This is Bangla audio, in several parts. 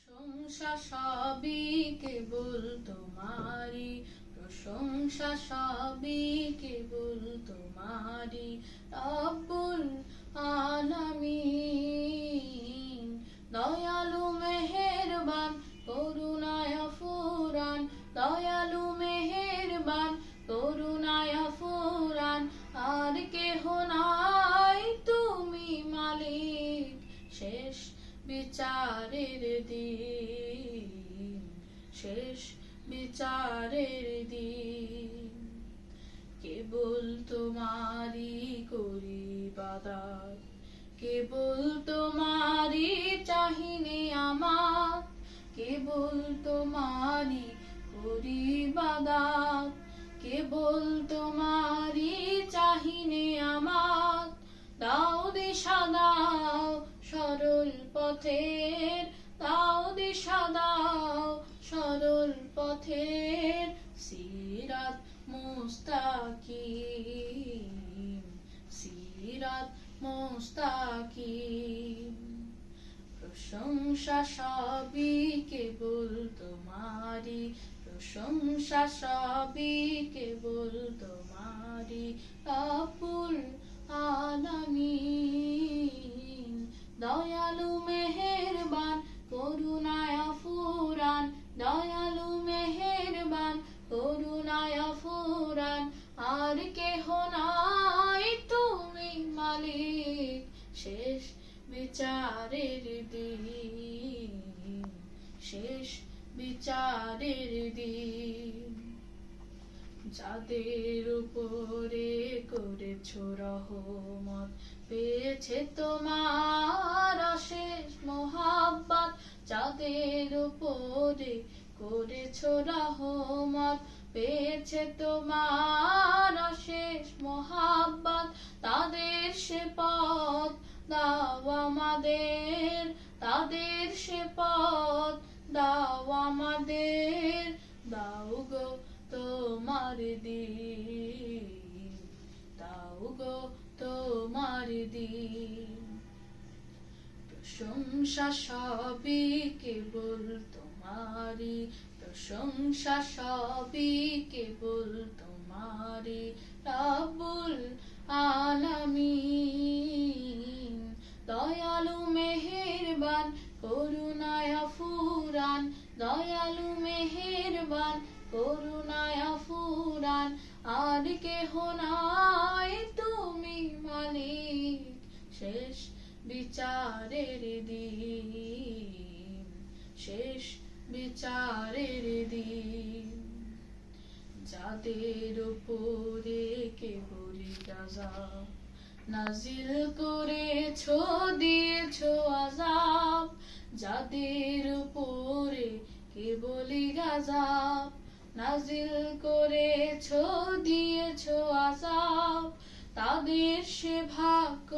প্রশংসা সবই কেবল তোমারি, প্রশংসা সবই কেবল তোমারি, রব্বুল আলামিন। দয়ালু মেহেরবান করুণায় ফুরান, দয়ালু মেহেরবান করুণায় ফুরান, আর কেহ নাই তুমি মালিক শেষ বিচারের দিন, শেষ বিচারের দিন। কেবল তোমারি করি ইবাদত, কেবল তোমারি চাহিনে আমার, কেবল তোমারি করি ইবাদত, কেবল তোমারি চাহিনে আমার। দাও দিশা দাও সরল পথের, দাও দিশা দাও সরল পথের, সিরাত মুস্তাকিম, সিরাত মুস্তাকিম। প্রশংসা সবই কেবল তোমারি, প্রশংসা সবই কেবল তোমারি, রব্বুল আলামিন। দয়ালু মেহেরবান করুণায় ফুরান, দয়ালু মেহেরবান করুণায় ফুরান, আর কেহ নাই তুমি মালিক শেষ বিচারের দিন, শেষ বিচারের দিন। যাদের উপরে করেছ রহমত, পেয়েছে তোমার অশেষ মোহাব্বত, যাদের উপরে করেছ রহমত, পেয়েছে তোমার অশেষ মোহাব্বত, তাদের সে পথ দাও আমাদের, তাদের সে পথ দাও আমাদের, দাও গো তোমার দিন, দাও গো তোমার দিন। প্রশংসা সবই কেবল তোমারি, প্রশংসা সবই কেবল তোমারি, রব্বুল আলামিন। দয়ালু মেহেরবান করুণায় ফুরান, দয়ালু মেহেরবান করুণায় ফুরান, আর কেহ নাই তুমি মালিক শেষ বিচারের দিন, শেষ বিচারের দিন। যাদের উপরে কেবলি গজব নাজিল করেছ, দিয়েছ আযাব, যাদের উপরে কেবলি গজব নাজিল করেছ, দিয়েছ আযাব, তাদের সে ভাগ্য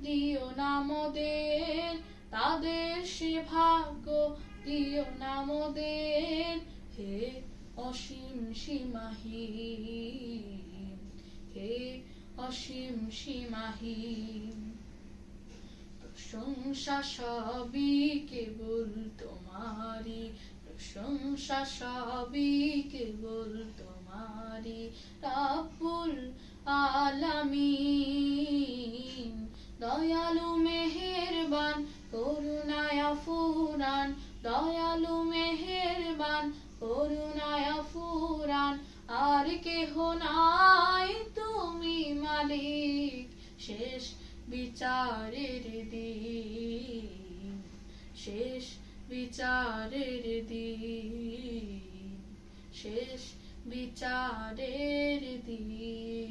দিও না মোদের, তাদের সে ভাগ্য দিও না মোদের, হে অসীম সীমাহীন, হে অসীম সীমাহীন। প্রশংসা সবই কেবল তোমারি, প্রশংসা সবই কেবল তোমারি, রব্বুল আলামিন। দয়ালু মেহেরবান করুণায় ফুরান, দয়ালু মেহেরবান করুণায় ফুরান, আর কেহ নাই তুমি মালিক শেষ বিচারের দিন, শেষ বিচারের দিন, শেষ বিচারের দিন।